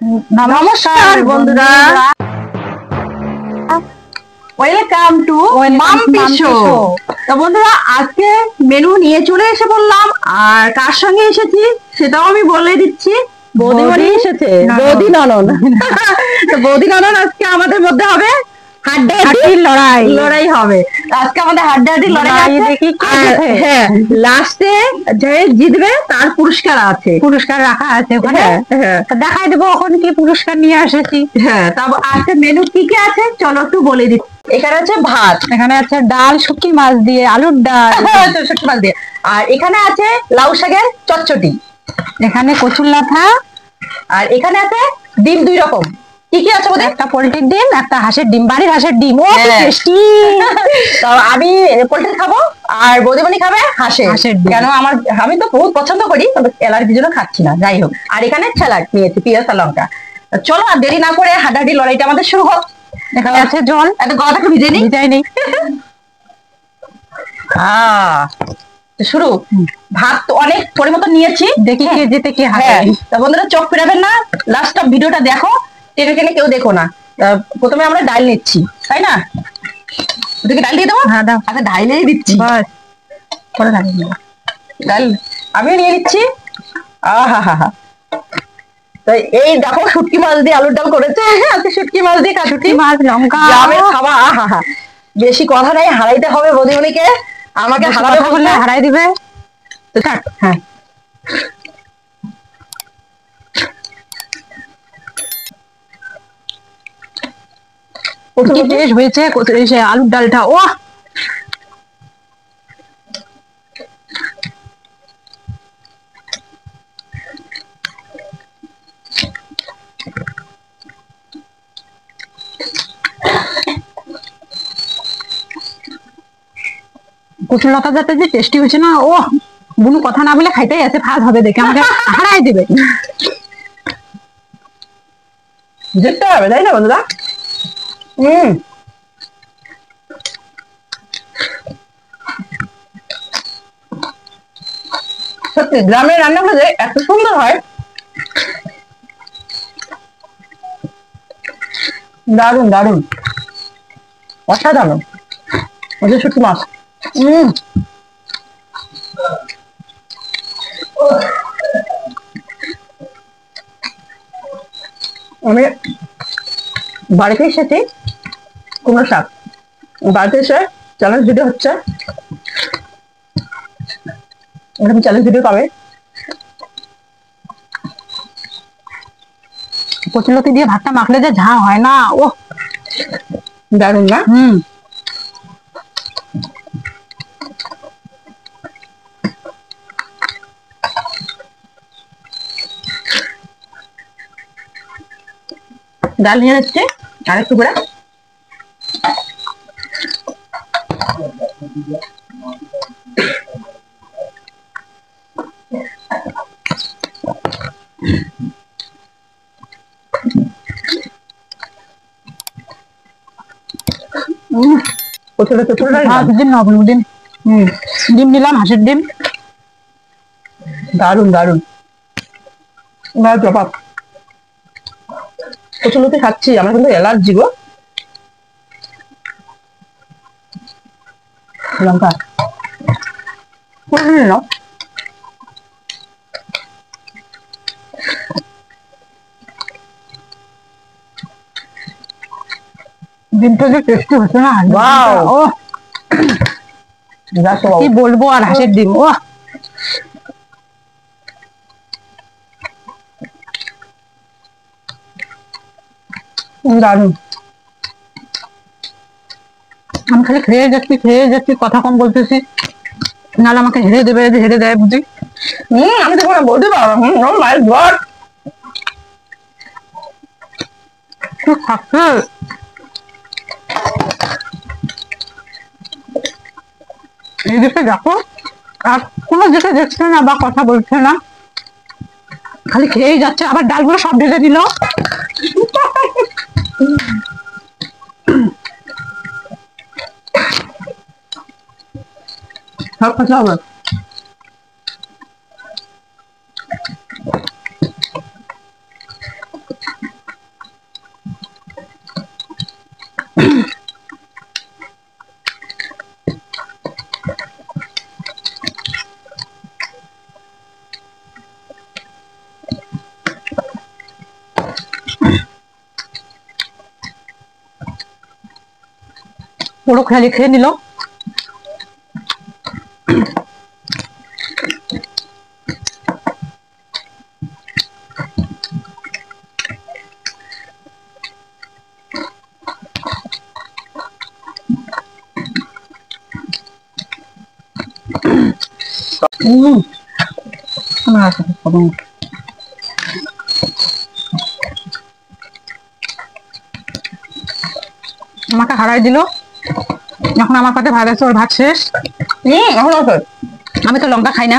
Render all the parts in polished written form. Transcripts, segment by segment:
নমস্কার বন্ধুরা, welcome to Mampi show. তো বন্ধুরা, আজকে মেনু নিয়ে চলে এসে বললাম, আর কার সঙ্গে এসেছি সেটাও আমি বলে দিচ্ছি। বৌদি এসেছে, বৌদি ননদ। তো বৌদি ননদ আজকে আমাদের মধ্যে হবে হাড্ডাহাড্ডি লড়াই হবে। আজকে আমাদের হাড্ডাহাড্ডি লড়াই আছে। হ্যাঁ, লাস্টে যে জিতবে তার পুরস্কার আছে, পুরস্কার রাখা আছে ওখানে। দেখাই দেবো এখন কি পুরস্কার নিয়ে এসেছি। হ্যাঁ, তারপর আজকে মেনু কি কি আছে চলো একটু বলে দিচ্ছি। এখানে আছে ভাত, এখানে আছে ডাল শুটকি মাছ দিয়ে, আলুর ডাল শুটকি মাছ দিয়ে, আর এখানে আছে লাউ শাকের চচ্চটি, এখানে কচুর লাথা, আর এখানে আছে ডিম 2 রকম। কি কি আছে? একটা পোল্ট্রির ডিম, একটা হাঁসের ডিম, বাড়ির হাঁসের ডিম। ও টেস্টি। তো আমি পোল্ট্রি খাবো আর বৌদিমণি খাবে হাঁসের ডিম। কেন আমি তো বহুত পছন্দ করি, তবে অ্যালার্জির জন্য খাচ্ছি না। যাই হোক, আর এখানে স্যালাড নিয়েছি, পেঁয়াজ আর লঙ্কা। চলো আর দেরি না করে হাড্ডাহাড্ডি লড়াইটা আমাদের শুরু হোক। এখানে আছে জল, এত গলাটা একটু ভিজে নেই। শুরু। ভাত তো অনেক পরিমতো নিয়েছি, দেখি কে যেতে কে হারে। তা বন্ধুরা, চোখ ফেরাবেন না, লাস্ট অফ ভিডিওটা দেখো, টেনে টেনে কেউ দেখো না। প্রথমে আমরা ডাল নিচ্ছি, তাই না? ওদিকে ডাল দিয়ে দেবো। হ্যাঁ দাও। আচ্ছা, ডাইলেই দিচ্ছি, পরে ডাল আমিও নিয়ে নিচ্ছি। আহা হা হা। তো এই দেখো, শুটকি মাছ দিয়ে আলুর ডাল করেছে। আজকে শুটকি মাছ দিয়ে শুটকি মাছ, লঙ্কা, গ্রামের খাবার। আহা হা। বেশি কথা নাই, হারাইতে হবে বৌদিমণিকে। আমাকে হারাবে বললে হারাই দিবে। তো থাক। হ্যাঁ, কি টেস্ট হয়েছে আলুর ডালটা। ও কচুর লতা যাতে যে টেস্টি হয়েছে না, ও বুনু কথা না বলে খাইতেই আছে, ফাজ হবে দেখে আমাকে হারাই দিবে। জিততে হবে, তাই না বন্ধুরা? সত্যি গ্রামের রান্না করে এত সুন্দর হয়, দারুন দারুন, অসাধারণ। শুটকি মাছ, আমি বাড়িতে এসেছি কুমড়ো শাক, বাড়িতে এসে চ্যালেঞ্জ ভিডিও হচ্ছে, এরকম চ্যালেঞ্জ ভিডিও পাবে। কচুলতি দিয়ে ভাতটা মাখলে যে ঝাঁ হয় না, ও দারুন না? ডাল নিয়ে যাচ্ছে আরেকটু করে। ডিম নিলাম, হাঁসের ডিম। দারুন দারুন, জবাব। কচুলতি খাচ্ছি, আমার কিন্তু অ্যালার্জি গো। লঙ্কা ডিমটা যে টেস্টি হচ্ছে না, ও কি বলবো। আর হাঁসের ডিম, ও দারুন। আমি খালি খেয়ে যাচ্ছি, কথা কম বলতেছি, নাহলে আমাকে হেরে দেয় বুঝি। আমি তো কোনো বলতে পারবো। মাই গড, খাচ্ছে। এই দিকে দেখো, আর কোনো দিকে দেখছে না বা কথা বলছে না, খালি খেয়েই যাচ্ছে। আবার ডালগুলো সব ঢেলে দিল। সব খেতে হবে। পুরো খালি খেয়ে নিল। আমাকে হারাই দিল। এখন আমার কাছে ভাত আছে, ওর ভাত শেষ। আমি তো লঙ্কা খাই না।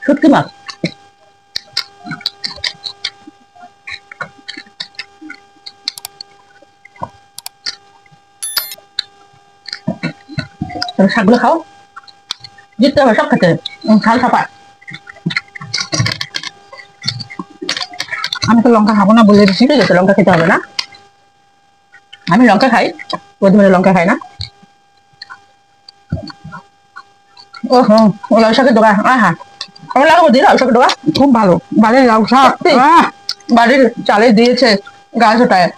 শুটকি মাছ শাকগুলো খাও, জিততে হবে সব খেতে, ঝাল খাপা। আমি তো লঙ্কা খাবো না বলে দিচ্ছি, ঠিক আছে? লঙ্কা খেতে হবে না, আমি লঙ্কা খাই, প্রথমে লঙ্কা খাই না। ও লাউ শাকের ডোকা, হ্যাঁ আমার লাগাবো দি, লাউ শাকের ডোকা খুব ভালো। বাড়ির লাউ শাক, বাড়ির চালে দিয়েছে গাছ ওটায়।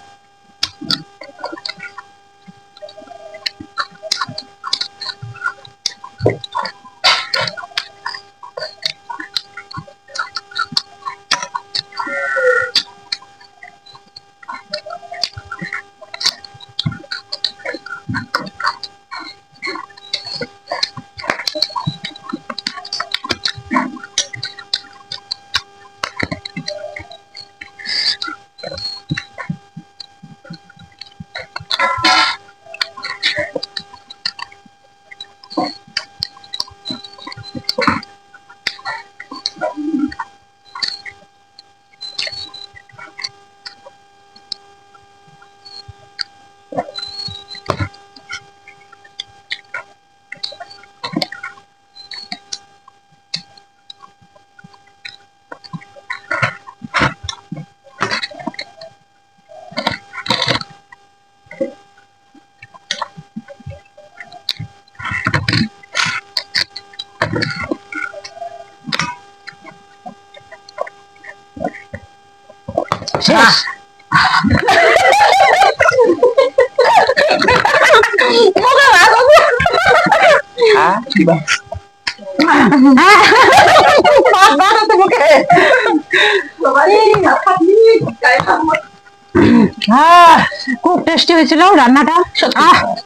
খুব টেস্টি হয়েছিল রান্নাটা,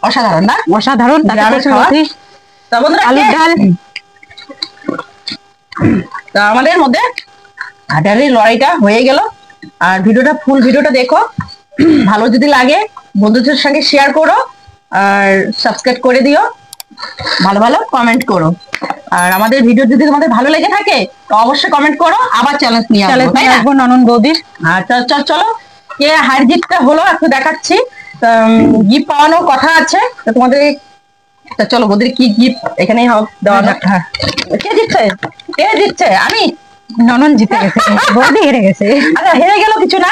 অসাধারণ না? অসাধারণ। আলুর ডাল। তা আমাদের মধ্যে হাটারির লড়াইটা হয়ে গেল। আর ভিডিওটা, ফুল ভিডিওটা দেখো, ভালো যদি লাগে বন্ধুদের সঙ্গে শেয়ার করো, আর সাবস্ক্রাইব করে দিও, ভালো ভালো কমেন্ট করো। আর আমাদের ভিডিও যদি তোমাদের ভালো লেগে থাকে তো অবশ্যই কমেন্ট করো, আবার চ্যালেঞ্জ নিয়ে আসবো ননন বৌদির। আচ্ছা চলো, কে হার জিতটা হলো একটু দেখাচ্ছি। গিফট পাওয়ানোর কথা আছে তো তোমাদের। চলো বৌদির কি গিফট এখানেই হোক দেওয়া যাক। কে জিতছে? কে জিতছে? আমি। ননন জিতে গেছে, বৌদি হেরে গেছে। আচ্ছা হেরে গেল কিছু না,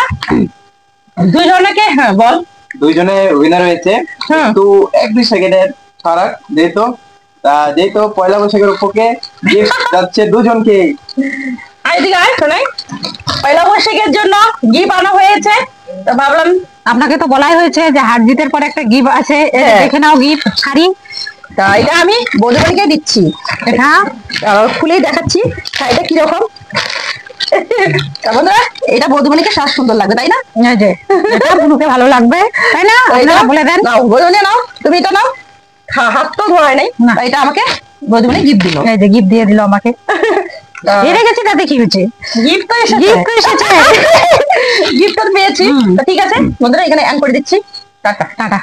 দুইজনকে। হ্যাঁ বল। দুইজনে উইনার হয়েছে, কিন্তু 1-2 সেকেন্ডের ফারাক। যেহেতু পয়লা বৈশাখের উপলক্ষে গিফট যাচ্ছে দুজনকে। এদিকে আয় শোনাই, পয়লা বৈশাখের জন্য গিফট আনা হয়েছে। তো ভাবলাম, আপনাকে তো বলাই হয়েছে যে হার জিতের পর একটা গিফট আছে, দেখে নাও গিফট শাড়ি। তা এটা আমি বৌদিকে দিচ্ছি, এটা খুলেই দেখাচ্ছি শাড়িটা কিরকম। বন্ধুরা এটা বৌদিমণিকে সাজ সুন্দর লাগবে, তাই না? এটা বুনুকে ভালো লাগবে, তাই না? আপনারা বলে দেন। নাও বৌদিমণি, নাও তুমি এটা নাও। হাত তো ধোয়াই নাই, এটা আমাকে বৌদিমণি গিফট দিল। এই যে গিফট দিয়ে দিল আমাকে। হেরে গেছি তাতে কি হয়েছে? গিফট তো এসেছে, গিফট তো পেয়েছি। ঠিক আছে বন্ধুরা, এখানে এন্ড করে দিচ্ছি। Tata tata.